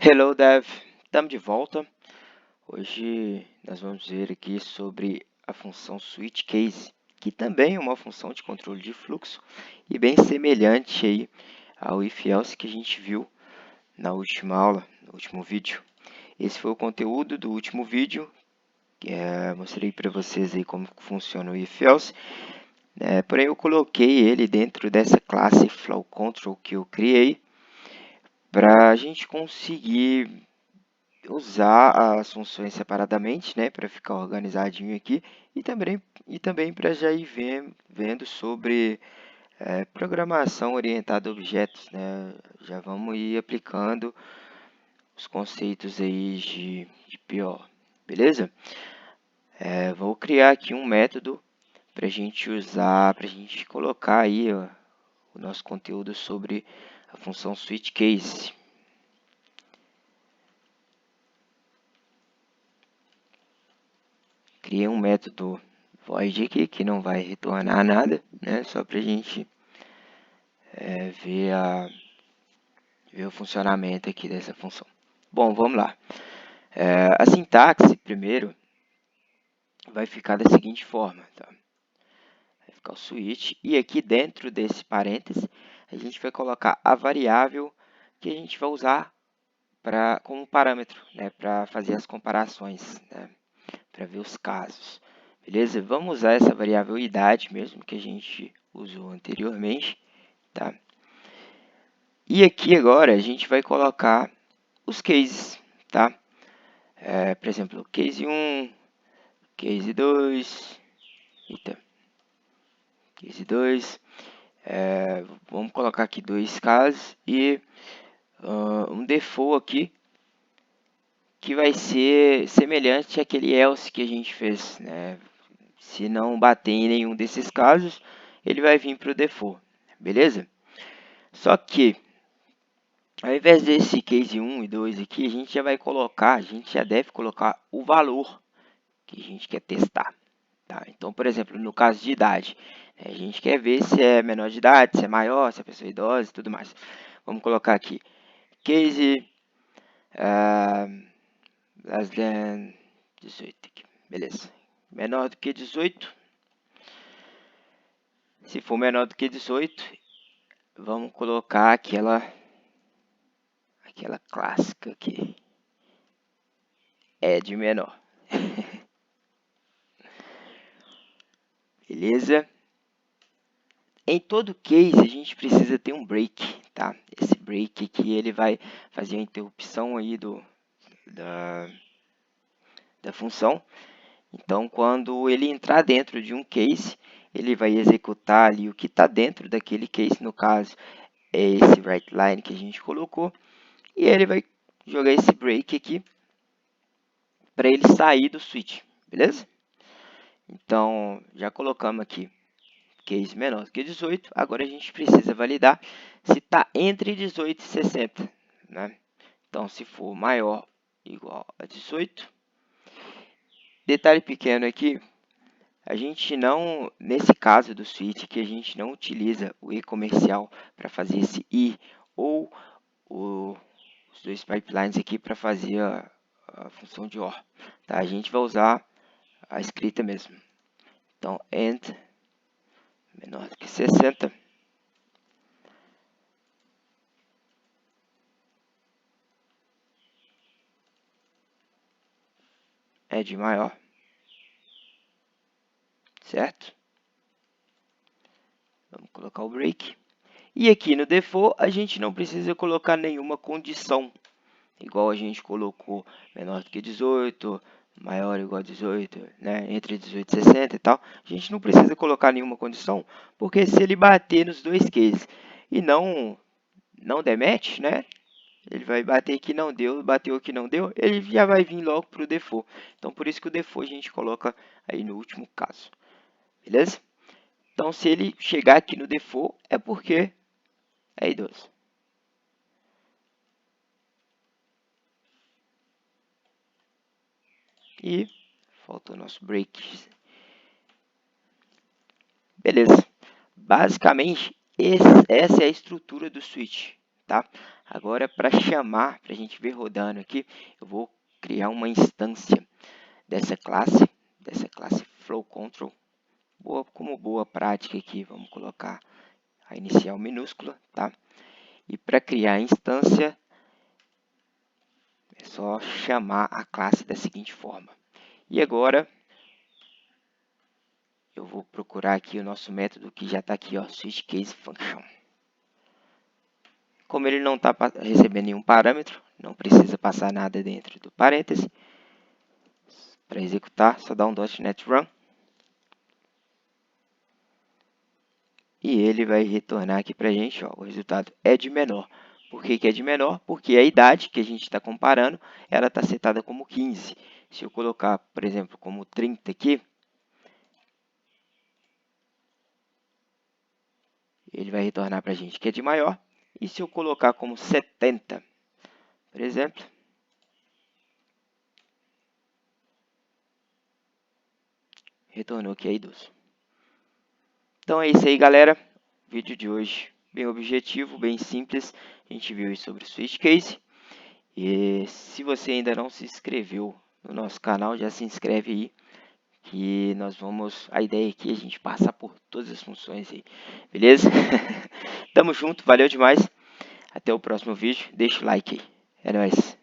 Hello Dev, estamos de volta. Hoje nós vamos ver aqui sobre a função switchCase, que também é uma função de controle de fluxo e bem semelhante aí ao if-else que a gente viu na última aula, no último vídeo. Esse foi o conteúdo do último vídeo. Mostrei para vocês aí como funciona o if-else. Porém eu coloquei ele dentro dessa classe Flow Control que eu criei para a gente conseguir usar as funções separadamente, né, para ficar organizadinho aqui e também para já ir vendo sobre programação orientada a objetos, né? Já vamos ir aplicando os conceitos aí de PO, beleza? Vou criar aqui um método para a gente usar, para a gente colocar aí ó, o nosso conteúdo sobre a função switchCase. Criei um método void aqui que não vai retornar nada, né? Só para a gente ver o funcionamento aqui dessa função. Bom, vamos lá. A sintaxe, primeiro, vai ficar da seguinte forma. Tá? Vai ficar o switch. E aqui dentro desse parêntese, a gente vai colocar a variável que a gente vai usar como parâmetro, né? Para fazer as comparações, né? Para ver os casos. Beleza? Vamos usar essa variável idade mesmo que a gente usou anteriormente. Tá? E aqui agora a gente vai colocar os cases, tá? Por exemplo, case 1, case 2, eita, case 2, vamos colocar aqui dois casos e um default aqui que vai ser semelhante àquele else que a gente fez, né? Se não bater em nenhum desses casos, ele vai vir para o default, beleza? Só que ao invés desse case 1 e 2 aqui, a gente já deve colocar o valor que a gente quer testar. Tá? Então, por exemplo, no caso de idade, a gente quer ver se é menor de idade, se é maior, se é pessoa idosa e tudo mais. Vamos colocar aqui, case less than 18, aqui. Beleza. Menor do que 18. Se for menor do que 18, vamos colocar aquela clássica aqui, é de menor. Beleza? Em todo case, a gente precisa ter um break, tá? Esse break aqui, ele vai fazer a interrupção aí da função. Então, quando ele entrar dentro de um case, ele vai executar ali o que está dentro daquele case, no caso, é esse writeLine que a gente colocou, e ele vai jogar esse break aqui para ele sair do switch, beleza? Então, já colocamos aqui case menor do que 18, agora a gente precisa validar se está entre 18 e 60, né? Então, se for maior ou igual a 18, detalhe pequeno aqui, a gente não, nesse caso do switch, que a gente não utiliza o e-comercial para fazer esse i ou os dois pipelines aqui para fazer a função de OR, tá? A gente vai usar a escrita mesmo. Então, end menor do que 60. É de maior, certo? Vamos colocar o break. E aqui no default, a gente não precisa colocar nenhuma condição, igual a gente colocou menor do que 18, maior ou igual a 18, né? Entre 18 e 60 e tal. A gente não precisa colocar nenhuma condição, porque se ele bater nos dois cases e não der match, né? Ele vai bater que não deu, bateu que não deu, ele já vai vir logo para o default. Então, por isso que o default a gente coloca aí no último caso. Beleza? Então, se ele chegar aqui no default, é porque é idoso. E falta o nosso break. Beleza. Basicamente, essa é a estrutura do switch. Tá? Agora, para chamar, para a gente ver rodando aqui, eu vou criar uma instância dessa classe FlowControl. Como boa prática aqui, vamos colocar a inicial minúscula, tá? E para criar a instância, é só chamar a classe da seguinte forma. E agora, eu vou procurar aqui o nosso método que já está aqui, ó, switchCaseFunction. Como ele não está recebendo nenhum parâmetro, não precisa passar nada dentro do parêntese. Para executar, só dá um .NET Run. E ele vai retornar aqui para a gente, ó, o resultado é de menor. Por que é de menor? Porque a idade que a gente está comparando, ela está setada como 15. Se eu colocar, por exemplo, como 30 aqui, ele vai retornar para a gente que é de maior. E se eu colocar como 70, por exemplo, retornou que é idoso. Então é isso aí, galera. Vídeo de hoje bem objetivo, bem simples. A gente viu sobre o Switch Case. E se você ainda não se inscreveu no nosso canal, já se inscreve aí. Que nós vamos... A ideia aqui é a gente passar por todas as funções aí. Beleza? Tamo junto, valeu demais. Até o próximo vídeo. Deixa o like aí. É nóis.